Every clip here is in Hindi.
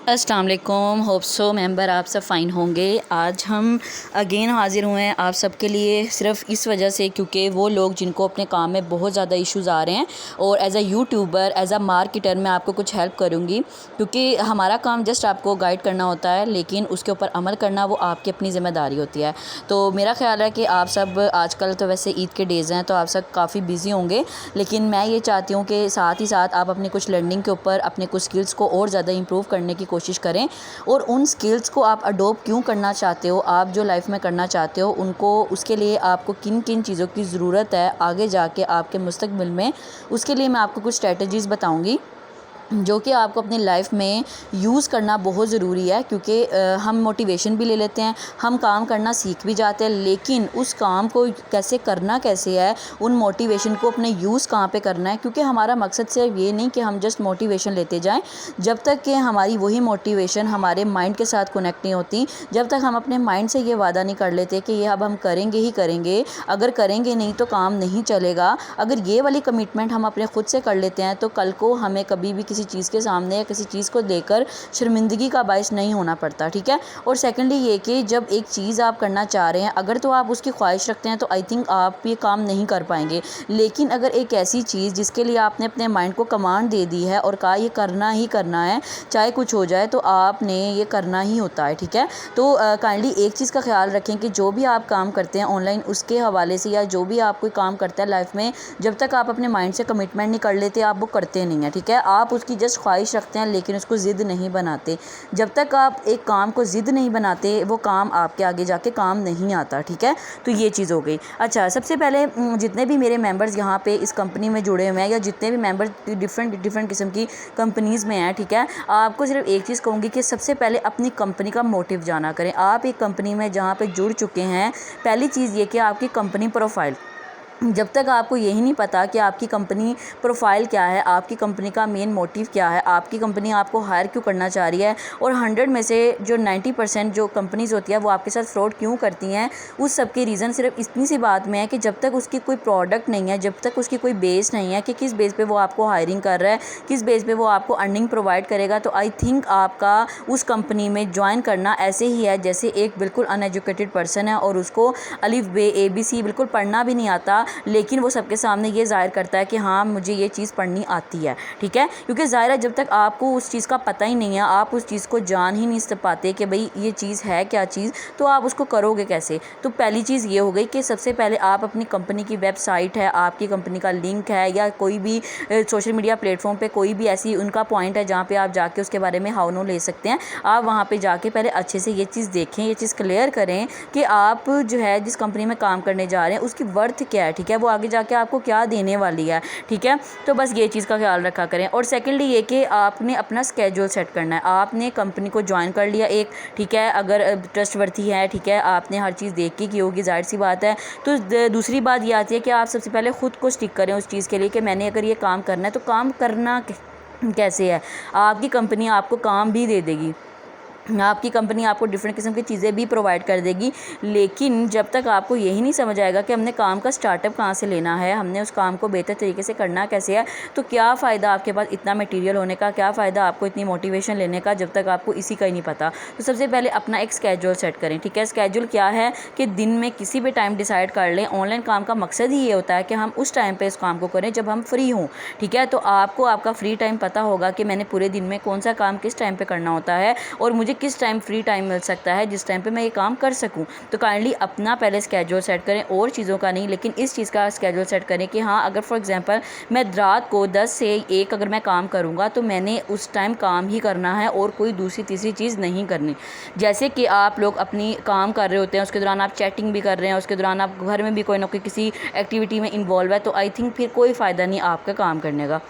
अस्सलाम वालेकुम, होप सो मेंबर आप सब फ़ाइन होंगे। आज हम अगेन हाज़िर हुए हैं आप सब के लिए, सिर्फ इस वजह से क्योंकि वो लोग जिनको अपने काम में बहुत ज़्यादा इश्यूज़ आ रहे हैं और as a YouTuber, as a marketer मैं आपको कुछ हेल्प करूँगी, क्योंकि हमारा काम जस्ट आपको गाइड करना होता है, लेकिन उसके ऊपर अमल करना वो आपकी अपनी ज़िम्मेदारी होती है। तो मेरा ख़्याल है कि आप सब आजकल तो वैसे ईद के डेज़ हैं तो आप सब काफ़ी बिज़ी होंगे, लेकिन मैं ये चाहती हूँ कि साथ ही साथ आप अपनी कुछ लर्निंग के ऊपर अपने कुछ स्किल्स को और ज़्यादा इंप्रूव करने की कोशिश करें। और उन स्किल्स को आप अडॉप्ट क्यों करना चाहते हो, आप जो लाइफ में करना चाहते हो उनको, उसके लिए आपको किन किन चीज़ों की ज़रूरत है आगे जाके आपके मुस्तकबिल में, उसके लिए मैं आपको कुछ स्ट्रेटजीज़ बताऊंगी जो कि आपको अपनी लाइफ में यूज़ करना बहुत ज़रूरी है। क्योंकि हम मोटिवेशन भी ले लेते हैं, हम काम करना सीख भी जाते हैं, लेकिन उस काम को कैसे है, उन मोटिवेशन को अपने यूज़ कहाँ पे करना है। क्योंकि हमारा मकसद सिर्फ ये नहीं कि हम जस्ट मोटिवेशन लेते जाएं, जब तक कि हमारी वही मोटिवेशन हमारे माइंड के साथ कनेक्ट नहीं होती, जब तक हम अपने माइंड से ये वादा नहीं कर लेते कि ये अब हम करेंगे ही करेंगे, अगर करेंगे नहीं तो काम नहीं चलेगा। अगर ये वाली कमिटमेंट हम अपने खुद से कर लेते हैं तो कल को हमें कभी भी किसी चीज़ के सामने या किसी चीज़ को देकर शर्मिंदगी का बायस नहीं होना पड़ता, ठीक है। और सेकेंडली ये कि जब एक चीज़ आप करना चाह रहे हैं, अगर तो आप उसकी ख्वाहिश रखते हैं तो आई थिंक आप ये काम नहीं कर पाएंगे। लेकिन अगर एक ऐसी चीज़ जिसके लिए आपने अपने माइंड को कमांड दे दी है और कहा ये करना ही करना है, चाहे कुछ हो जाए, तो आपने ये करना ही होता है, ठीक है। तो काइंडली एक चीज़ का ख्याल रखें कि जो भी आप काम करते हैं ऑनलाइन, उसके हवाले से, या जो भी आप कोई काम करता है लाइफ में, जब तक आप अपने माइंड से कमिटमेंट नहीं कर लेते आप वो करते नहीं हैं, ठीक है। आप उसकी जस्ट ख्वाहिश रखते हैं लेकिन उसको ज़िद नहीं बनाते। जब तक आप एक काम को ज़िद नहीं बनाते वो काम आपके आगे जाके काम नहीं आता, ठीक है। तो ये चीज़ हो गई। अच्छा, सबसे पहले जितने भी मेरे मेंबर्स यहाँ पे इस कंपनी में जुड़े हुए हैं, या जितने भी मेंबर्स डिफरेंट किस्म की कंपनीज़ में हैं, ठीक है, आपको सिर्फ एक चीज़ कहूँगी कि सबसे पहले अपनी कंपनी का मोटिव जाना करें। आप एक कंपनी में जहाँ पे जुड़ चुके हैं, पहली चीज़ ये कि आपकी कंपनी प्रोफाइल, जब तक आपको यही नहीं पता कि आपकी कंपनी प्रोफाइल क्या है, आपकी कंपनी का मेन मोटिव क्या है, आपकी कंपनी आपको हायर क्यों करना चाह रही है, और 100 में से जो 90% जो कंपनीज़ होती है वो आपके साथ फ्रॉड क्यों करती हैं, उस सब के रीज़न सिर्फ इतनी सी बात में है कि जब तक उसकी कोई प्रोडक्ट नहीं है, जब तक उसकी कोई बेस नहीं है कि किस बेस पे वो आपको हायरिंग कर रहा है, किस बेस पे वो आपको अर्निंग प्रोवाइड करेगा, तो आई थिंक आपका उस कंपनी में ज्वाइन करना ऐसे ही है जैसे एक बिल्कुल अनएजुकेटेड पर्सन है और उसको अलिफ बे ABC बिल्कुल पढ़ना भी नहीं आता, लेकिन वो सबके सामने ये ज़ाहिर करता है कि हाँ मुझे ये चीज़ पढ़नी आती है, ठीक है। क्योंकि ज़ाहिर है जब तक आपको उस चीज़ का पता ही नहीं है, आप उस चीज़ को जान ही नहीं पाते कि भाई ये चीज़ है क्या चीज़, तो आप उसको करोगे कैसे। तो पहली चीज़ ये हो गई कि सबसे पहले आप अपनी कंपनी की वेबसाइट है, आपकी कंपनी का लिंक है, या कोई भी सोशल मीडिया प्लेटफॉर्म पे कोई भी ऐसी उनका पॉइंट है जहाँ पे आप जाके उसके बारे में हाउ नो ले सकते हैं, आप वहाँ पे जाके पहले अच्छे से ये चीज़ देखें, ये चीज़ क्लियर करें कि आप जो है जिस कंपनी में काम करने जा रहे हैं उसकी वर्थ क्या है, ठीक है, वो आगे जाके आपको क्या देने वाली है, ठीक है। तो बस ये चीज़ का ख्याल रखा करें। और सेकेंडली ये कि आपने अपना स्केड्यूल सेट करना है। आपने कंपनी को ज्वाइन कर लिया एक, ठीक है, अगर ट्रस्टवर्थी है, ठीक है, आपने हर चीज़ देख के की होगी, जाहिर सी बात है। तो दूसरी बात ये आती है कि आप सबसे पहले ख़ुद को स्टिक करें उस चीज़ के लिए कि मैंने अगर ये काम करना है तो काम करना कैसे है। आपकी कंपनी आपको काम भी दे देगी, आपकी कंपनी आपको डिफरेंट किस्म की चीज़ें भी प्रोवाइड कर देगी, लेकिन जब तक आपको यही नहीं समझ आएगा कि हमने काम का स्टार्टअप कहाँ से लेना है, हमने उस काम को बेहतर तरीके से करना कैसे है, तो क्या फ़ायदा आपके पास इतना मटेरियल होने का, क्या फ़ायदा आपको इतनी मोटिवेशन लेने का, जब तक आपको इसी का ही नहीं पता। तो सबसे पहले अपना एक स्केड्यूल सेट करें, ठीक है। स्केड्यूल क्या है कि दिन में किसी भी टाइम डिसाइड कर लें। ऑनलाइन काम का मकसद ही ये होता है कि हम उस टाइम पर इस काम को करें जब हम फ्री हों, ठीक है। तो आपको आपका फ्री टाइम पता होगा कि मैंने पूरे दिन में कौन सा काम किस टाइम पर करना होता है और मुझे किस टाइम फ्री टाइम मिल सकता है जिस टाइम पे मैं ये काम कर सकूं। तो काइंडली अपना पहले स्केड्यूल सेट करें, और चीज़ों का नहीं, लेकिन इस चीज़ का स्केड्यूल सेट करें कि हाँ अगर फॉर एग्जांपल मैं रात को 10 से 1 अगर मैं काम करूंगा तो मैंने उस टाइम काम ही करना है और कोई दूसरी तीसरी चीज़ नहीं करनी। जैसे कि आप लोग अपनी काम कर रहे होते हैं, उसके दौरान आप चैटिंग भी कर रहे हैं, उसके दौरान आप घर में भी कोई ना कोई किसी एक्टिविटी में इन्वॉल्व है, तो आई थिंक फिर कोई फ़ायदा नहीं आपका काम करने का।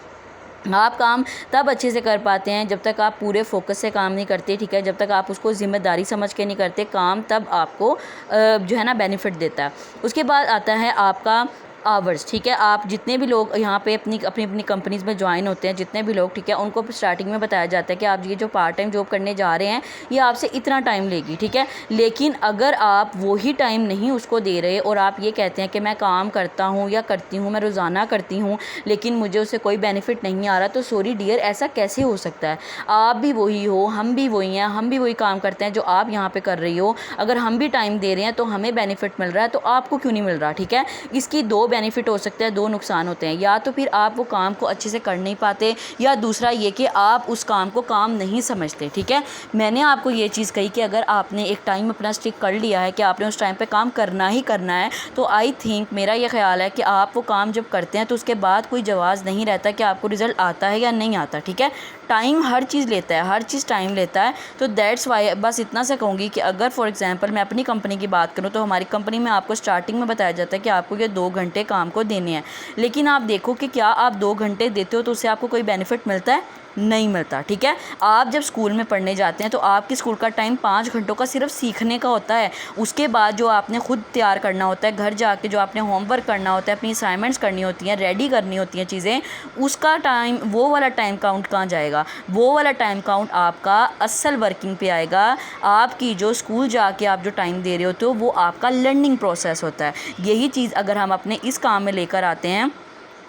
आप काम तब अच्छे से कर पाते हैं जब तक आप पूरे फोकस से काम नहीं करते, ठीक है, जब तक आप उसको ज़िम्मेदारी समझ के नहीं करते काम, तब आपको जो है ना बेनिफिट देता है। उसके बाद आता है आपका आवर्स, ठीक है। आप जितने भी लोग यहाँ पे अपनी अपनी कंपनीज़ में ज्वाइन होते हैं, जितने भी लोग, ठीक है, उनको स्टार्टिंग में बताया जाता है कि आप ये जो पार्ट टाइम जॉब करने जा रहे हैं ये आपसे इतना टाइम लेगी, ठीक है। लेकिन अगर आप वही टाइम नहीं उसको दे रहे और आप ये कहते हैं कि मैं काम करता हूँ या करती हूँ, मैं रोज़ाना करती हूँ, लेकिन मुझे उससे कोई बेनिफिट नहीं आ रहा, तो सॉरी डियर, ऐसा कैसे हो सकता है। आप भी वही हो, हम भी वही हैं, हम भी वही काम करते हैं जो आप यहाँ पे कर रही हो। अगर हम भी टाइम दे रहे हैं तो हमें बेनिफिट मिल रहा है, तो आपको क्यों नहीं मिल रहा, ठीक है। इसकी दो बेनिफिट हो सकते हैं, दो नुकसान होते हैं। या तो फिर आप वो काम को अच्छे से कर नहीं पाते, या दूसरा ये कि आप उस काम को काम नहीं समझते, ठीक है। मैंने आपको ये चीज़ कही कि अगर आपने एक टाइम अपना स्टिक कर लिया है कि आपने उस टाइम पे काम करना ही करना है, तो आई थिंक, मेरा ये ख्याल है कि आप वो काम जब करते हैं तो उसके बाद कोई जवाब नहीं रहता कि आपको रिज़ल्ट आता है या नहीं आता, ठीक है। टाइम हर चीज़ लेता है, हर चीज़ टाइम लेता है। तो दैट्स वाई बस इतना से कहूँगी कि अगर फॉर एग्जांपल मैं अपनी कंपनी की बात करूँ, तो हमारी कंपनी में आपको स्टार्टिंग में बताया जाता है कि आपको ये 2 घंटे काम को देने हैं। लेकिन आप देखो कि क्या आप 2 घंटे देते हो तो उससे आपको कोई बेनिफिट मिलता है? नहीं मिलता, ठीक है। आप जब स्कूल में पढ़ने जाते हैं तो आपके स्कूल का टाइम 5 घंटों का सिर्फ सीखने का होता है। उसके बाद जो आपने खुद तैयार करना होता है, घर जाके जो आपने होमवर्क करना होता है, अपनी असाइनमेंट्स करनी होती हैं, रेडी करनी होती हैं चीज़ें, उसका टाइम, वो वाला टाइम काउंट कहाँ जाएगा? वो वाला टाइम काउंट आपका असल वर्किंग पे आएगा। आपकी जो स्कूल जाके आप जो टाइम दे रहे होते हो वो आपका लर्निंग प्रोसेस होता है। यही चीज़ अगर हम अपने इस काम में लेकर आते हैं,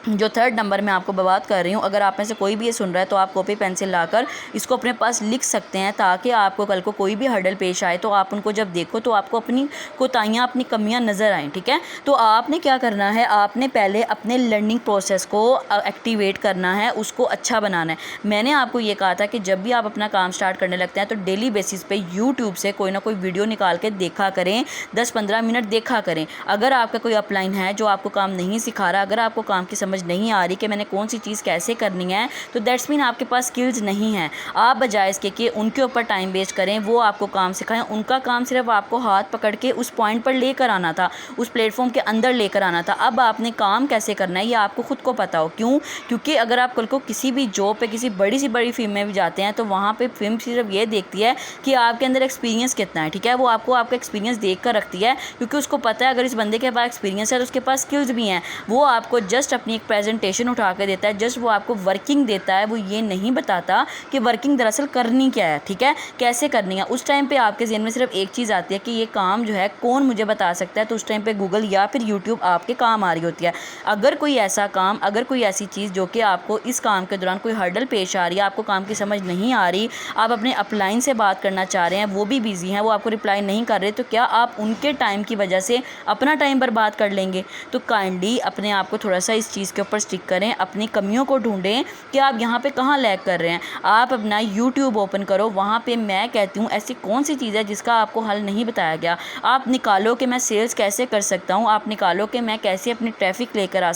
जो 3rd नंबर में आपको बात कर रही हूँ, अगर आप में से कोई भी ये सुन रहा है तो आप कॉपी पेंसिल लाकर इसको अपने पास लिख सकते हैं, ताकि आपको कल को कोई भी हर्डल पेश आए तो आप उनको जब देखो तो आपको अपनी कोताहियाँ, अपनी कमियाँ नज़र आएँ, ठीक है। तो आपने क्या करना है, आपने पहले अपने लर्निंग प्रोसेस को एक्टिवेट करना है, उसको अच्छा बनाना है। मैंने आपको ये कहा था कि जब भी आप अपना काम स्टार्ट करने लगते हैं तो डेली बेसिस पे यूट्यूब से कोई ना कोई वीडियो निकाल के देखा करें, 10-15 मिनट देखा करें। अगर आपका कोई अपलाइन है जो आपको काम नहीं सिखा रहा, अगर आपको काम की समझ नहीं आ रही कि मैंने कौन सी चीज़ कैसे करनी है, तो दैट्स मीन आपके पास स्किल्स नहीं है। आप बजाय इसके कि उनके ऊपर टाइम वेस्ट करें, वो आपको काम सिखाएं। उनका काम सिर्फ आपको हाथ पकड़ के उस पॉइंट पर लेकर आना था, उस प्लेटफॉर्म के अंदर लेकर आना था। अब आपने काम कैसे करना है ये आपको खुद को पता हो। क्यों? क्योंकि अगर आप कल को किसी भी जॉब पे, किसी बड़ी सी बड़ी फिल्म में भी जाते हैं तो वहाँ पे फिल्म सिर्फ ये देखती है कि आपके अंदर एक्सपीरियंस कितना है, ठीक है। वो आपको आपका एक्सपीरियंस देख कर रखती है, क्योंकि उसको पता है अगर इस बंदे के पास एक्सपीरियंस है तो उसके पास स्किल्स भी हैं। वो आपको जस्ट अपनी एक प्रेजेंटेशन उठा के देता है, जस्ट वो आपको वर्किंग देता है, वो ये नहीं बताता कि वर्किंग दरअसल करनी क्या है, ठीक है, कैसे करनी है। उस टाइम पे आपके ज़हन में सिर्फ एक चीज़ आती है कि ये काम जो है कौन मुझे बता सकता है, तो उस टाइम पे गूगल या फिर यूट्यूब आपके काम आ रही होती है। अगर कोई ऐसा काम, अगर कोई ऐसी चीज़ जो कि आपको इस काम के दौरान कोई हर्डल पेश आ रही है, आपको काम की समझ नहीं आ रही, आप अपने अपलाइन से बात करना चाह रहे हैं, वो भी बिजी हैं, वो आपको रिप्लाई नहीं कर रहे, तो क्या आप उनके टाइम की वजह से अपना टाइम बर्बाद कर लेंगे? तो काइंडली अपने आप को थोड़ा सा इस चीज़ के ऊपर स्टिक करें, अपनी कमियों को ढूंढें कि आप यहाँ पे कहाँ लैग कर रहे हैं। आप अपना यूट्यूब ओपन करो, वहाँ पे मैं कहती हूँ ऐसी कौन सी चीज़ है जिसका आपको हल नहीं बताया गया। आप निकालो कि मैं सेल्स कैसे कर सकता हूँ, आप निकालो कि मैं कैसे अपनी ट्रैफिक लेकर आ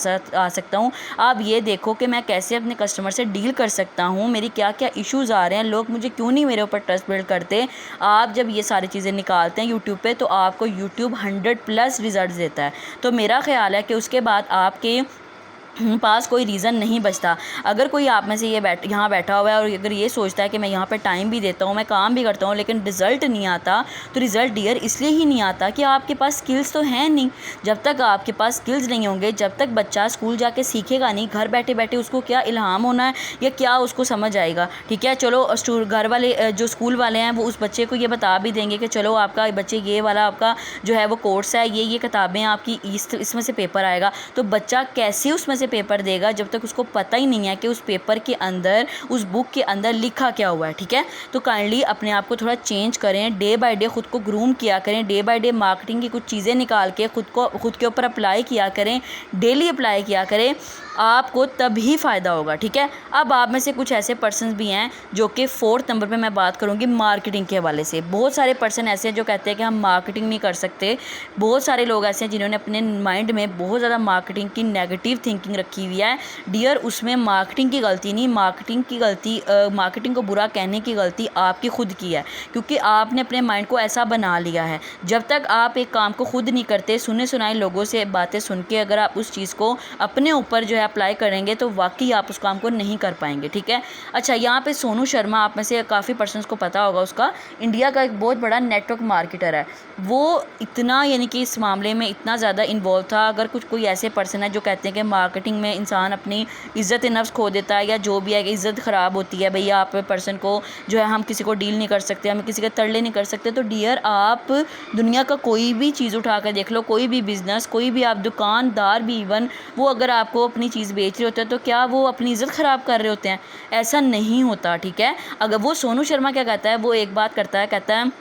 सकता हूँ, आप ये देखो कि मैं कैसे अपने कस्टमर से डील कर सकता हूँ, मेरी क्या क्या इश्यूज़ आ रहे हैं, लोग मुझे क्यों नहीं मेरे ऊपर ट्रस्ट बिल्ड करते। आप जब ये सारी चीज़ें निकालते हैं यूट्यूब पे, तो आपको यूट्यूब 100+ रिजल्ट देता है। तो मेरा ख्याल है कि उसके बाद आपके पास कोई रीज़न नहीं बचता। अगर कोई आप में से ये यहाँ बैठा हुआ है और अगर ये सोचता है कि मैं यहाँ पे टाइम भी देता हूँ, मैं काम भी करता हूँ, लेकिन रिज़ल्ट नहीं आता, तो रिज़ल्ट डियर इसलिए ही नहीं आता कि आपके पास स्किल्स तो हैं नहीं। जब तक आपके पास स्किल्स नहीं होंगे, जब तक बच्चा स्कूल जाके सीखेगा नहीं, घर बैठे बैठे उसको क्या इल्हाम होना है या क्या उसको समझ आएगा, ठीक है। चलो घर वाले जो स्कूल वाले हैं वो उस बच्चे को ये बता भी देंगे कि चलो आपका बच्चे ये वाला आपका जो है वो कोर्स है, ये किताबें आपकी इसमें से पेपर आएगा। तो बच्चा कैसे उसमें से पेपर देगा जब तक उसको पता ही नहीं है कि उस पेपर के अंदर, उस बुक के अंदर लिखा क्या हुआ है, ठीक है। तो काइंडली अपने आप को थोड़ा चेंज करें, डे बाय डे खुद को ग्रूम किया करें, डे बाय डे मार्केटिंग की कुछ चीज़ें निकाल के खुद के ऊपर अप्लाई किया करें, डेली अप्लाई किया करें, आपको तभी फ़ायदा होगा, ठीक है। अब आप में से कुछ ऐसे पर्सन भी हैं जो कि 4th नंबर पे मैं बात करूँगी मार्केटिंग के हवाले से। बहुत सारे पर्सन ऐसे हैं जो कहते हैं कि हम मार्केटिंग नहीं कर सकते। बहुत सारे लोग ऐसे हैं जिन्होंने अपने माइंड में बहुत ज़्यादा मार्केटिंग की नेगेटिव थिंकिंग मार्केटिंग रखी हुई है डियर, उसमें मार्केटिंग की गलती नहीं, मार्केटिंग को बुरा कहने की गलती आपकी खुद की है, क्योंकि आपने अपने माइंड को ऐसा बना लिया है। जब तक आप एक काम को खुद नहीं करते, सुने सुनाए लोगों से बातें सुन के अगर आप उस चीज़ को अपने ऊपर जो है अप्लाई करेंगे तो वाकई आप उस काम को नहीं कर पाएंगे, ठीक है। अच्छा, यहाँ पे सोनू शर्मा, आप में से काफ़ी पर्सन्स को पता होगा, उसका इंडिया का एक बहुत बड़ा नेटवर्क मार्केटर है। वो इतना यानी कि इस मामले में इतना ज़्यादा इन्वॉल्व था। अगर कुछ कोई ऐसे पर्सन है जो कहते हैं कि मार्केटिंग में इंसान अपनी इज़्ज़त नफ्स खो देता है या जो भी है कि इज़्ज़त ख़राब होती है, भैया आप पर्सन को जो है हम किसी को डील नहीं कर सकते, हम किसी के तरले नहीं कर सकते, तो डियर आप दुनिया का कोई भी चीज़ उठा कर देख लो, कोई भी बिज़नेस, कोई भी आप दुकानदार भी इवन वो अगर आपको अपनी चीज़ बेच रहे होते हैं तो क्या वो अपनी इज़्ज़त ख़राब कर रहे होते हैं? ऐसा नहीं होता, ठीक है। अगर वो सोनू शर्मा क्या कहता है, वो एक बात करता है, कहता है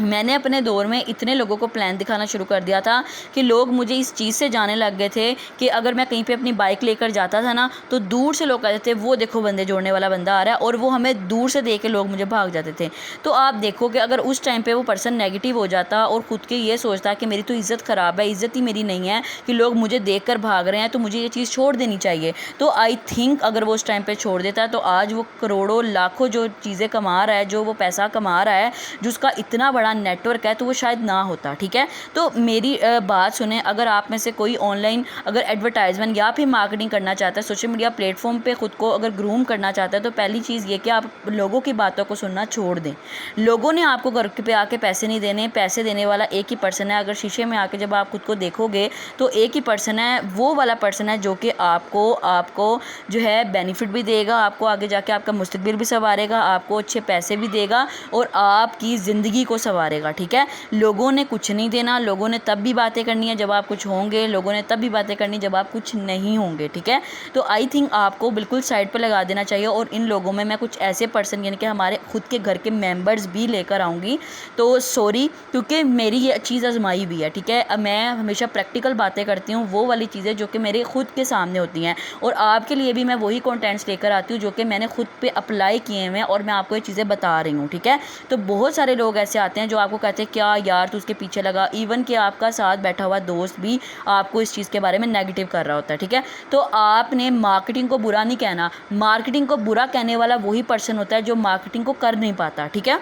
मैंने अपने दौर में इतने लोगों को प्लान दिखाना शुरू कर दिया था कि लोग मुझे इस चीज़ से जाने लग गए थे कि अगर मैं कहीं पे अपनी बाइक लेकर जाता था ना तो दूर से लोग कहते थे वो देखो बंदे जोड़ने वाला बंदा आ रहा है, और वो हमें दूर से देख के लोग मुझे भाग जाते थे। तो आप देखो कि अगर उस टाइम पे वो पर्सन नेगेटिव हो जाता और ख़ुद के ये सोचता कि मेरी तो इज़्ज़त ख़राब है, इज़्ज़त ही मेरी नहीं है कि लोग मुझे देख कर भाग रहे हैं, तो मुझे ये चीज़ छोड़ देनी चाहिए, तो आई थिंक अगर वो उस टाइम पर छोड़ देता तो आज वो करोड़ों लाखों जो चीज़ें कमा रहा है, जो वो पैसा कमा रहा है, जिसका इतना बड़ा नेटवर्क है, तो वो शायद ना होता, ठीक है। तो मेरी बात सुने, अगर आप में से कोई ऑनलाइन अगर एडवर्टाइजमेंट या फिर मार्केटिंग करना चाहता है, सोशल मीडिया प्लेटफॉर्म पे ख़ुद को अगर ग्रूम करना चाहता है, तो पहली चीज़ ये कि आप लोगों की बातों को सुनना छोड़ दें। लोगों ने आपको घर पे आके पैसे नहीं देने, पैसे देने वाला एक ही पर्सन है। अगर शीशे में आके जब आप खुद को देखोगे तो एक ही पर्सन है, वो वाला पर्सन है जो कि आपको जो है बेनिफिट भी देगा, आपको आगे जाके आपका मुस्तकबिल भी संवारेगा, आपको अच्छे पैसे भी देगा और आपकी ज़िंदगी को संवारेगा, ठीक है। लोगों ने कुछ नहीं देना, लोगों ने तब भी बातें करनी है जब आप कुछ होंगे, लोगों ने तब भी बातें करनी जब आप कुछ नहीं होंगे, ठीक है। तो आई थिंक आपको बिल्कुल साइड पर लगा देना चाहिए, और इन लोगों में मैं कुछ ऐसे पर्सन यानी कि हमारे खुद के घर के मेंबर्स भी लेकर आऊँगी, तो सॉरी, क्योंकि मेरी ये चीज़ आजमाई हुई है, ठीक है। अब मैं हमेशा प्रैक्टिकल बातें करती हूँ, वो वाली चीज़ें जो कि मेरे खुद के सामने होती हैं, और आपके लिए भी मैं वही कंटेंट्स लेकर आती हूँ जो कि मैंने खुद पे अप्लाई किए हुए हैं और मैं आपको ये चीज़ें बता रही हूँ, ठीक है। तो बहुत सारे लोग ऐसे आते हैं जो आपको कहते हैं क्या यार तू उसके पीछे लगा, इवन कि आपका साथ बैठा हुआ दोस्त भी आपको इस चीज़ के बारे में नेगेटिव कर रहा होता है, ठीक है। तो आपने मार्केटिंग को बुरा नहीं कहना, मार्केटिंग को बुरा कहने वाला वही पर्सन होता है जो मार्केटिंग को कर नहीं पाता, ठीक है।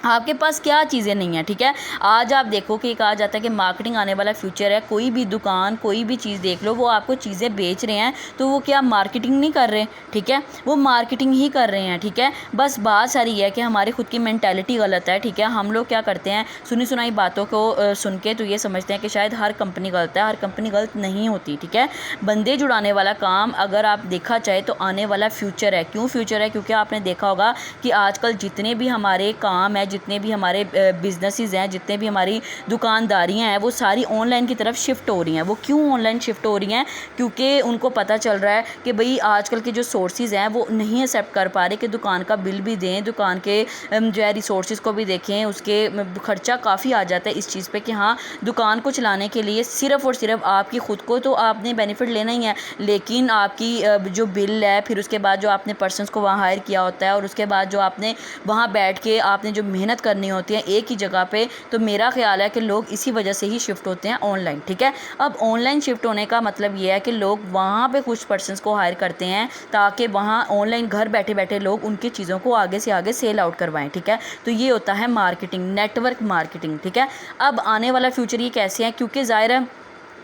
आपके पास क्या चीज़ें नहीं हैं, ठीक है। आज आप देखो कि कहा जाता है कि मार्केटिंग आने वाला फ्यूचर है, कोई भी दुकान कोई भी चीज़ देख लो, वो आपको चीज़ें बेच रहे हैं तो वो क्या मार्केटिंग नहीं कर रहे, ठीक है, वो मार्केटिंग ही कर रहे हैं, ठीक है। बस बात सारी है कि हमारी खुद की मेंटालिटी गलत है, ठीक है। हम लोग क्या करते हैं, सुनी सुनाई बातों को सुन के तो ये समझते हैं कि शायद हर कंपनी गलत है, हर कंपनी गलत नहीं होती, ठीक है। बंदे जुड़ाने वाला काम अगर आप देखा चाहे तो आने वाला फ्यूचर है। क्यों फ्यूचर है? क्योंकि आपने देखा होगा कि आजकल जितने भी हमारे काम है, जितने भी हमारे बिजनेसेस हैं, जितने भी हमारी दुकानदारियां हैं, वो सारी ऑनलाइन की तरफ शिफ्ट हो रही हैं। वो क्यों ऑनलाइन शिफ्ट हो रही हैं? क्योंकि उनको पता चल रहा है कि भाई आजकल के जो सोर्सेज हैं वो नहीं एक्सेप्ट कर पा रहे कि दुकान का बिल भी दें, दुकान के जो है रिसोर्सेज को भी देखें, उसके खर्चा काफ़ी आ जाता है इस चीज़ पे कि हाँ दुकान को चलाने के लिए सिर्फ़ और सिर्फ आपकी ख़ुद को तो आपने बेनिफिट लेना ही है, लेकिन आपकी जो बिल है, फिर उसके बाद जो आपने पर्सनस को वहाँ हायर किया होता है, और उसके बाद जो आपने वहाँ बैठ के आपने जो मेहनत करनी होती है एक ही जगह पे, तो मेरा ख्याल है कि लोग इसी वजह से ही शिफ्ट होते हैं ऑनलाइन, ठीक है। अब ऑनलाइन शिफ्ट होने का मतलब ये है कि लोग वहाँ पे कुछ पर्सन्स को हायर करते हैं ताकि वहाँ ऑनलाइन घर बैठे बैठे लोग उनकी चीज़ों को आगे से आगे सेल आउट करवाएं, ठीक है। तो ये होता है मार्केटिंग, नेटवर्क मार्केटिंग, ठीक है। अब आने वाला फ्यूचर ये कैसे है, क्योंकि ज़ाहिर है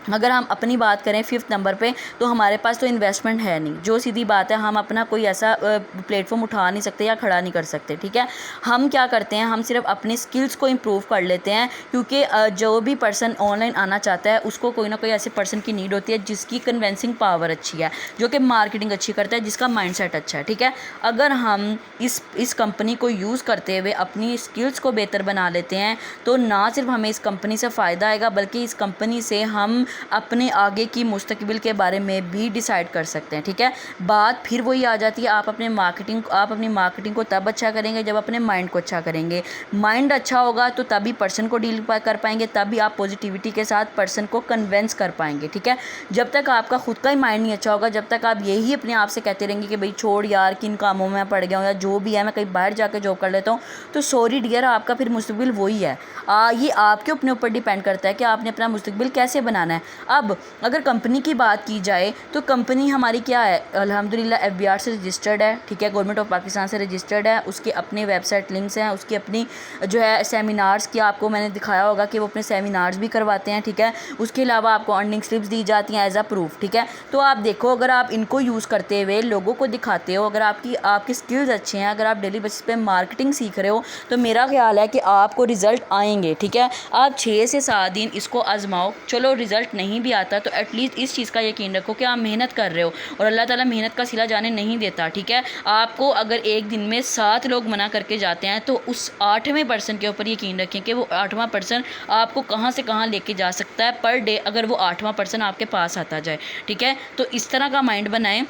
अगर हम अपनी बात करें 5th नंबर पे, तो हमारे पास तो इन्वेस्टमेंट है नहीं, जो सीधी बात है, हम अपना कोई ऐसा प्लेटफॉर्म उठा नहीं सकते या खड़ा नहीं कर सकते, ठीक है। हम क्या करते हैं, हम सिर्फ अपनी स्किल्स को इम्प्रूव कर लेते हैं, क्योंकि जो भी पर्सन ऑनलाइन आना चाहता है उसको कोई ना कोई ऐसे पर्सन की नीड होती है जिसकी कन्विंसिंग पावर अच्छी है, जो कि मार्केटिंग अच्छी करता है, जिसका माइंडसेट अच्छा है, ठीक है। अगर हम इस कंपनी को यूज़ करते हुए अपनी स्किल्स को बेहतर बना लेते हैं, तो ना सिर्फ हमें इस कंपनी से फ़ायदा आएगा, बल्कि इस कंपनी से हम अपने आगे की मुस्तकबिल के बारे में भी डिसाइड कर सकते हैं, ठीक है। बात फिर वही आ जाती है, आप अपनी मार्केटिंग को तब अच्छा करेंगे जब अपने माइंड को अच्छा करेंगे। माइंड अच्छा होगा तो तभी पर्सन को डील कर पाएंगे, तभी आप पॉजिटिविटी के साथ पर्सन को कन्विंस कर पाएंगे, ठीक है। जब तक आपका खुद का ही माइंड नहीं अच्छा होगा, जब तक आप यही अपने आप से कहते रहेंगे कि भाई छोड़ यार, किन कामों में पड़ गया हूँ, या जो भी है मैं कहीं बाहर जाकर जॉब कर लेता हूँ, तो सॉरी डियर, आपका फिर मुस्तकबिल वही है। ये आपके अपने ऊपर डिपेंड करता है कि आपने अपना मुस्तकबिल कैसे बनाना है। अब अगर कंपनी की बात की जाए तो कंपनी हमारी क्या है, अल्हम्दुलिल्लाह FBR से रजिस्टर्ड है, ठीक है, गवर्नमेंट ऑफ पाकिस्तान से रजिस्टर्ड है, उसके अपने वेबसाइट लिंक्स हैं, उसकी अपनी जो है सेमिनार्स की आपको मैंने दिखाया होगा कि वो अपने सेमिनार्स भी करवाते हैं, ठीक है। उसके अलावा आपको अर्निंग स्लिप्स दी जाती हैं एज अ प्रूफ, ठीक है। तो आप देखो, अगर आप इनको यूज़ करते हुए लोगों को दिखाते हो, अगर आपकी स्किल्स अच्छे हैं, अगर आप डेली बेसिस पे मार्केटिंग सीख रहे हो, तो मेरा ख्याल है कि आपको रिज़ल्ट आएंगे, ठीक है। आप 6 से 7 दिन इसको आजमाओ, चलो रिज़ल्ट नहीं भी आता तो एटलीस्ट इस चीज़ का यकीन रखो कि आप मेहनत कर रहे हो और अल्लाह ताला मेहनत का सिला जाने नहीं देता, ठीक है। आपको अगर एक दिन में 7 लोग मना करके जाते हैं तो उस 8वें पर्सन के ऊपर यकीन रखें कि वो 8वां पर्सन आपको कहाँ से कहाँ लेके जा सकता है पर डे, अगर वो 8वां पर्सन आपके पास आता जाए, ठीक है। तो इस तरह का माइंड बनाएं।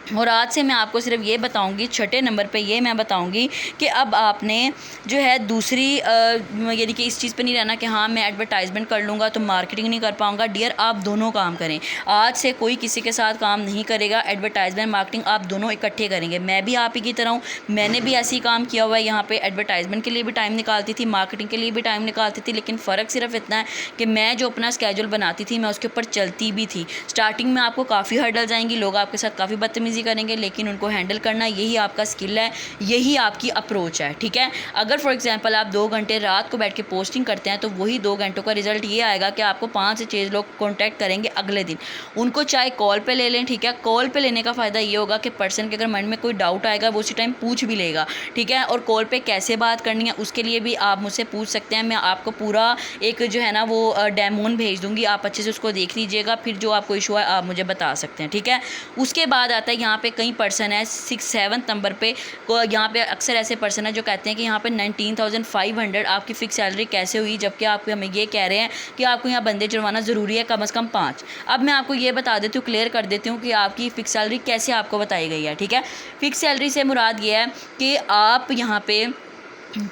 और आज से मैं आपको सिर्फ ये बताऊंगी, छठे नंबर पे ये मैं बताऊंगी कि अब आपने जो है दूसरी यानी कि इस चीज़ पे नहीं रहना कि हाँ मैं एडवर्टाइजमेंट कर लूँगा तो मार्केटिंग नहीं कर पाऊँगा। डियर, आप दोनों काम करें। आज से कोई किसी के साथ काम नहीं करेगा, एडवर्टाइजमेंट मार्केटिंग आप दोनों इकट्ठे करेंगे। मैं भी आप ही की तरह हूँ, मैंने भी ऐसे ही काम किया हुआ है। यहाँ पर एडवर्टाइजमेंट के लिए भी टाइम निकालती थी, मार्केटिंग के लिए भी टाइम निकालती थी, लेकिन फ़र्क सिर्फ इतना है कि मैं जो अपना स्केड्यूल बनाती थी मैं उसके ऊपर चलती भी थी। स्टार्टिंग में आपको काफ़ी हर्डल्स आएंगी, लोग आपके साथ काफ़ी बदतमीज़ी करेंगे, लेकिन उनको हैंडल करना यही आपका स्किल है, यही आपकी अप्रोच है, ठीक है। अगर फॉर एग्जांपल आप 2 घंटे रात को बैठ के पोस्टिंग करते हैं तो वही 2 घंटों का रिजल्ट ये आएगा कि आपको 5 से 6 लोग कांटेक्ट करेंगे अगले दिन। उनको चाहे कॉल पे ले लें, ठीक है। कॉल पे लेने का फ़ायदा ये होगा कि पर्सन के अगर मन में कोई डाउट आएगा वो उसी टाइम पूछ भी लेगा, ठीक है। और कॉल पे कैसे बात करनी है उसके लिए भी आप मुझसे पूछ सकते हैं। मैं आपको पूरा एक जो है ना वो डेमोन भेज दूँगी, आप अच्छे से उसको देख लीजिएगा, फिर जो आपको इशू है आप मुझे बता सकते हैं, ठीक है। उसके बाद आता है यहाँ पे कई पर्सन है 6-7 नंबर पे, यहाँ पे अक्सर ऐसे पर्सन है जो कहते हैं कि यहाँ पे 19,500 आपकी फ़िक्स सैलरी कैसे हुई, जबकि आपको हमें ये कह रहे हैं कि आपको यहाँ बंदे जुड़वाना ज़रूरी है कम से कम 5। अब मैं आपको ये बता देती हूँ, क्लियर कर देती हूँ कि आपकी फ़िक्स सैलरी कैसे आपको बताई गई है, ठीक है। फ़िक्स सैलरी से मुराद ये है कि आप यहाँ पे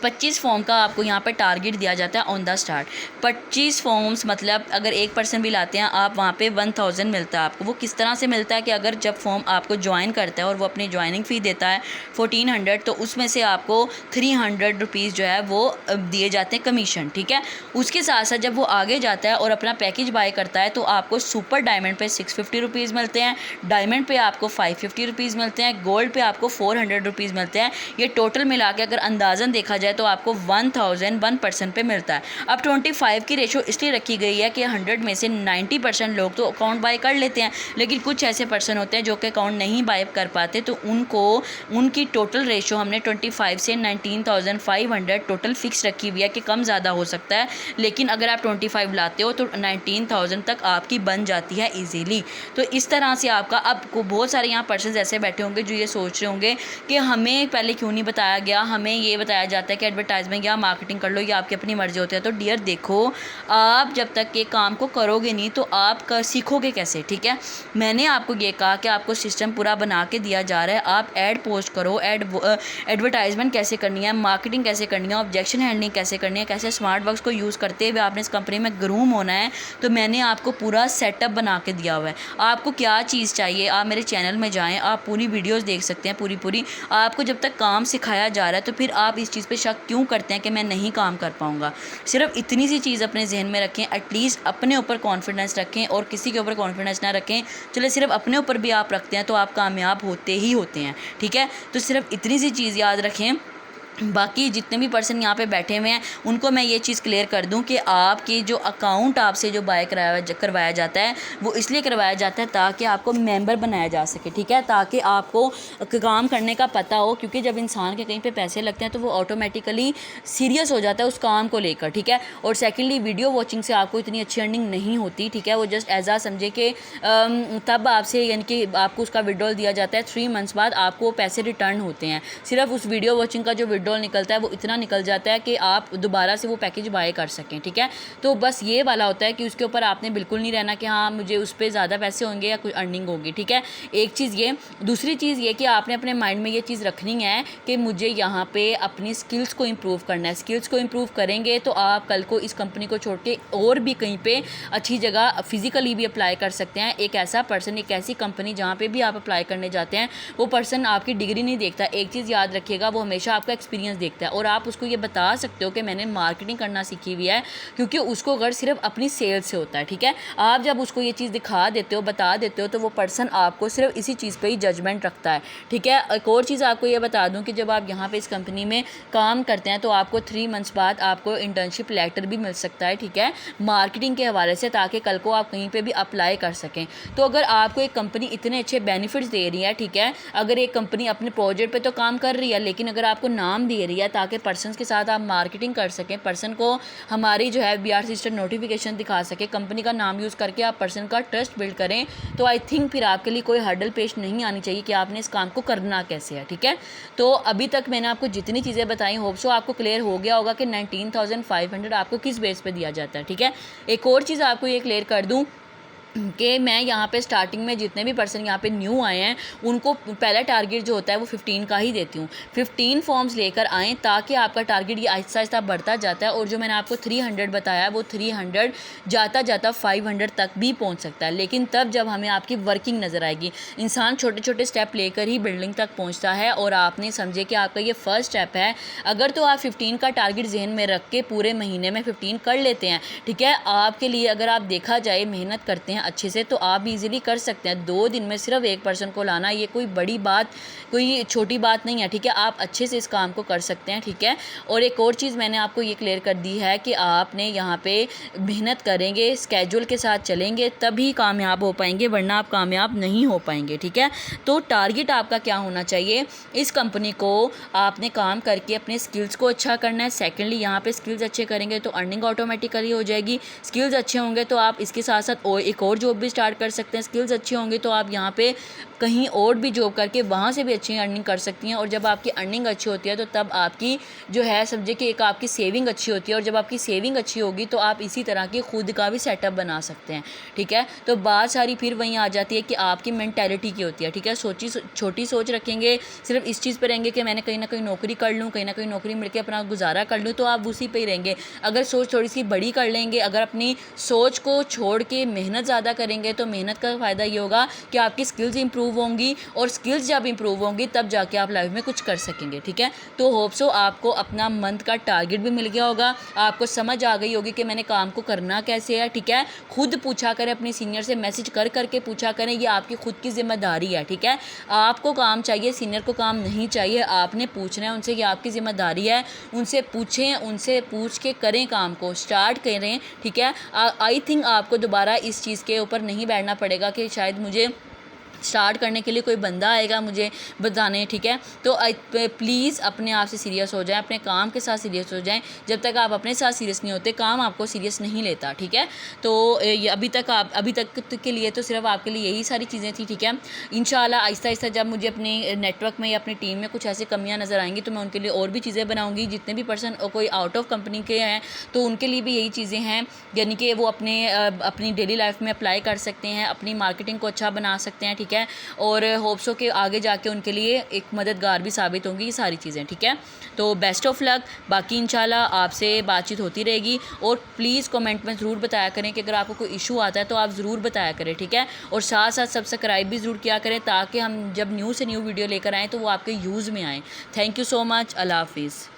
25 फॉर्म का आपको यहाँ पर टारगेट दिया जाता है ऑन द स्टार्ट। 25 फॉर्म्स मतलब अगर एक पर्सन भी लाते हैं आप वहाँ पे 1000 मिलता है आपको। वो किस तरह से मिलता है कि अगर जब फॉर्म आपको ज्वाइन करता है और वो अपनी ज्वाइनिंग फ़ी देता है 1400, तो उसमें से आपको 300 रुपीज़ जो है वो दिए जाते हैं कमीशन, ठीक है। उसके साथ साथ जब वो आगे जाता है और अपना पैकेज बाय करता है तो आपको सुपर डायमंड पे 650 रुपीज़ मिलते हैं, डायमंड पे आपको 550 रुपीज़ मिलते हैं, गोल्ड पे आपको 400 रुपीज़ मिलते हैं। ये टोटल मिला के अगर अंदाज़न देखा जाए तो आपको 1001% पे मिलता है। अब 25 की रेशो इसलिए रखी गई है कि 100 में से 90% लोग तो अकाउंट बाय कर लेते हैं, लेकिन कुछ ऐसे पर्सन होते हैं जो कि अकाउंट नहीं बाय कर पाते, तो उनको उनकी टोटल रेशो हमने 25 से 19,500 टोटल फिक्स रखी हुई है कि कम ज़्यादा हो सकता है, लेकिन अगर आप 25 लाते हो तो 19,000 तक आपकी बन जाती है ईजीली। तो इस तरह से आपका अब बहुत सारे यहाँ पर्सन ऐसे बैठे होंगे जो ये सोच रहे होंगे कि हमें पहले क्यों नहीं बताया गया, हमें ये बताया जाता है कि एडवर्टाइजमेंट या मार्केटिंग कर लो, ये आपकी अपनी मर्जी होती है। तो डियर देखो, आप जब तक ये काम को करोगे नहीं तो आप सीखोगे कैसे, ठीक है। मैंने आपको ये कहा कि आपको सिस्टम पूरा बना के दिया जा रहा है, आप ऐड पोस्ट करो, एडवर्टाइजमेंट कैसे करनी है, मार्केटिंग कैसे करनी है, ऑब्जेक्शन हैंडलिंग कैसे करनी है, कैसे स्मार्ट वर्क्स को यूज़ करते हुए आपने इस कंपनी में ग्रूम होना है। तो मैंने आपको पूरा सेटअप बना के दिया हुआ है। आपको क्या चीज़ चाहिए, आप मेरे चैनल में जाएँ, आप पूरी वीडियोज़ देख सकते हैं पूरी। आपको जब तक काम सिखाया जा रहा है तो फिर आप इस चीज़ पे शक क्यों करते हैं कि मैं नहीं काम कर पाऊँगा। सिर्फ इतनी सी चीज़ अपने जहन में रखें, एटलीस्ट अपने ऊपर कॉन्फिडेंस रखें और किसी के ऊपर कॉन्फिडेंस ना रखें। चले सिर्फ अपने ऊपर भी आप रखते हैं तो आप कामयाब होते ही होते हैं, ठीक है। तो सिर्फ इतनी सी चीज़ याद रखें। बाकी जितने भी पर्सन यहाँ पे बैठे हुए हैं उनको मैं ये चीज़ क्लियर कर दूं कि आपकी जो अकाउंट आपसे जो बाय करवाया जाता है वो इसलिए करवाया जाता है ताकि आपको मेंबर बनाया जा सके, ठीक है, ताकि आपको काम करने का पता हो। क्योंकि जब इंसान के कहीं पे पैसे लगते हैं तो वो ऑटोमेटिकली सीरियस हो जाता है उस काम को लेकर, ठीक है। और सेकेंडली, वीडियो वॉचिंग से आपको इतनी अच्छी अर्निंग नहीं होती, ठीक है। वो जस्ट एज आ समझे कि तब आपसे यानी कि आपको उसका विड्रॉल दिया जाता है, 3 मंथ्स बाद आपको पैसे रिटर्न होते हैं। सिर्फ उस वीडियो वॉचिंग का जो विड्रॉल निकलता है वो इतना निकल जाता है कि आप दोबारा से वो पैकेज बाय कर सकें, ठीक है। तो बस ये वाला होता है कि उसके ऊपर आपने बिल्कुल नहीं रहना कि हाँ मुझे उस पर ज़्यादा पैसे होंगे या कोई अर्निंग होगी, ठीक है। एक चीज़ ये। दूसरी चीज़ ये कि आपने अपने माइंड में ये चीज़ रखनी है कि मुझे यहाँ पे अपनी स्किल्स को इम्प्रूव करना है। स्किल्स को इम्प्रूव करेंगे तो आप कल को इस कंपनी को छोड़ के और भी कहीं पे अच्छी जगह फिजिकली भी अप्लाई कर सकते हैं। एक ऐसा पर्सन, एक ऐसी कंपनी जहाँ पे भी आप अप्लाई करने जाते हैं वो पर्सन आपकी डिग्री नहीं देखता। एक चीज़ याद रखिएगा, वो हमेशा आपका एक्सपीरियंस देखता है और आप उसको ये बता सकते हो कि मैंने मार्केटिंग करना सीखी हुई है, क्योंकि उसको गर्व सिर्फ अपनी सेल्स से होता है, ठीक है। आप जब उसको ये चीज़ दिखा देते हो, बता देते हो, तो वो पर्सन आपको सिर्फ इसी चीज़ पे ही जजमेंट रखता है, ठीक है। एक और चीज़ आपको ये बता दूं कि जब आप यहाँ पे इस कंपनी में काम करते हैं तो आपको 3 मंथ्स बाद आपको इंटर्नशिप लेटर भी मिल सकता है, ठीक है, मार्केटिंग के हवाले से, ताकि कल को आप कहीं पे भी अप्लाई कर सकें। तो अगर आपको एक कंपनी इतने अच्छे बेनिफिट्स दे रही है, ठीक है, अगर एक कंपनी अपने प्रोजेक्ट पे तो काम कर रही है, लेकिन अगर आपको नाम दे रही है ताकि पर्सनस के साथ आप मार्केटिंग कर सकें, पर्सन को हमारी जो है BR सिस्टम नोटिफिकेशन दिखा सके, कंपनी का नाम यूज़ करके आप पर्सन का ट्रस्ट बिल्ड करें, तो आई थिंक फिर आपके लिए कोई हर्डल पेश नहीं आनी चाहिए कि आपने इस काम को करना कैसे है, ठीक है। तो अभी तक मैंने आपको जितनी चीज़ें बताई, होप सो आपको क्लियर हो गया होगा कि 19,500 आपको किस बेस पे दिया जाता है, ठीक है। एक और चीज़ आपको ये क्लियर कर दूँ कि मैं यहाँ पे स्टार्टिंग में जितने भी पर्सन यहाँ पे न्यू आए हैं उनको पहला टारगेट जो होता है वो 15 का ही देती हूँ। 15 फॉर्म्स लेकर आएँ ताकि आपका टारगेट ये आहिस्ता आहिस्ता बढ़ता जाता है, और जो मैंने आपको 300 बताया वो 300 जाता जाता 500 तक भी पहुँच सकता है, लेकिन तब जब हमें आपकी वर्किंग नज़र आएगी। इंसान छोटे छोटे स्टेप लेकर ही बिल्डिंग तक पहुँचता है, और आपने समझे कि आपका ये फर्स्ट स्टेप है। अगर तो आप 15 का टारगेट जहन में रख के पूरे महीने में 15 कर लेते हैं, ठीक है, आपके लिए अगर आप देखा जाए मेहनत करते हैं अच्छे से तो आप भी इजीली कर सकते हैं। 2 दिन में सिर्फ एक पर्सन को लाना ये कोई बड़ी बात, कोई छोटी बात नहीं है, ठीक है। आप अच्छे से इस काम को कर सकते हैं, ठीक है। और एक और चीज़ मैंने आपको ये क्लियर कर दी है कि आपने यहाँ पे मेहनत करेंगे, स्केड्यूल के साथ चलेंगे, तभी कामयाब हो पाएंगे, वरना आप कामयाब नहीं हो पाएंगे, ठीक है। तो टारगेट आपका क्या होना चाहिए, इस कंपनी को आपने काम करके अपने स्किल्स को अच्छा करना है। सेकेंडली यहाँ पे स्किल्स अच्छे करेंगे तो अर्निंग ऑटोमेटिकली हो जाएगी। स्किल्स अच्छे होंगे तो आप इसके साथ साथ एक और जॉब भी स्टार्ट कर सकते हैं। स्किल्स अच्छी होंगी तो आप यहाँ पे कहीं और भी जॉब करके वहाँ से भी अच्छी अर्निंग कर सकती हैं, और जब आपकी अर्निंग अच्छी होती है तो तब आपकी जो है समझे कि एक आपकी सेविंग अच्छी होती है, और जब आपकी सेविंग अच्छी होगी तो आप इसी तरह की खुद का भी सेटअप बना सकते हैं, ठीक है। तो बात सारी फिर वहीं आ जाती है कि आपकी मेंटालिटी की होती है, ठीक है। छोटी सोच रखेंगे, सिर्फ इस चीज़ पर रहेंगे कि मैंने कहीं ना कहीं नौकरी कर लूँ, कहीं ना कहीं नौकरी मिल के अपना गुजारा कर लूँ, तो आप उसी पर ही रहेंगे। अगर सोच थोड़ी सी बड़ी कर लेंगे, अगर अपनी सोच को छोड़ के मेहनत ज़्यादा करेंगे, तो मेहनत का फ़ायदा ये होगा कि आपकी स्किल्स इंप्रूव होंगी, और स्किल्स जब इंप्रूव होंगी तब जाके आप लाइफ में कुछ कर सकेंगे, ठीक है। तो होप सो आपको अपना मंथ का टारगेट भी मिल गया होगा, आपको समझ आ गई होगी कि मैंने काम को करना कैसे है, ठीक है। खुद पूछा करें, अपने सीनियर से मैसेज कर करके पूछा करें, ये आपकी खुद की जिम्मेदारी है, ठीक है। आपको काम चाहिए, सीनियर को काम नहीं चाहिए, आपने पूछना है उनसे, ये आपकी जिम्मेदारी है। उनसे पूछें, उनसे पूछ के करें, काम को स्टार्ट करें, ठीक है। आई थिंक आपको दोबारा इस चीज़ के ऊपर नहीं बैठना पड़ेगा कि शायद मुझे स्टार्ट करने के लिए कोई बंदा आएगा मुझे बताने, ठीक है। तो प्लीज़ अपने आप से सीरियस हो जाएं, अपने काम के साथ सीरियस हो जाएं। जब तक आप अपने साथ सीरियस नहीं होते, काम आपको सीरियस नहीं लेता, ठीक है। तो ये अभी तक के लिए तो सिर्फ आपके लिए यही सारी चीज़ें थी, ठीक है। इंशाल्लाह आहिस्ता आहिस्ता जब मुझे अपने नेटवर्क में या अपनी टीम में कुछ ऐसी कमियाँ नज़र आएंगी तो मैं उनके लिए और भी चीज़ें बनाऊँगी। जितने भी पर्सन कोई आउट ऑफ कंपनी के हैं तो उनके लिए भी यही चीज़ें हैं, यानी कि वो अपनी डेली लाइफ में अप्लाई कर सकते हैं, अपनी मार्केटिंग को अच्छा बना सकते हैं, ठीक है। और होप्स हो कि आगे जाके उनके लिए एक मददगार भी साबित होंगी ये सारी चीज़ें, ठीक है। तो बेस्ट ऑफ लक। बाकी इंशाल्लाह आपसे बातचीत होती रहेगी, और प्लीज़ कमेंट में ज़रूर बताया करें कि अगर आपको कोई इशू आता है तो आप ज़रूर बताया करें, ठीक है। और साथ साथ सब्सक्राइब भी ज़रूर किया करें ताकि हम जब न्यू से न्यू वीडियो लेकर आएँ तो वो आपके यूज़ में आएँ। Thank you so much. अल्लाह हाफिज़।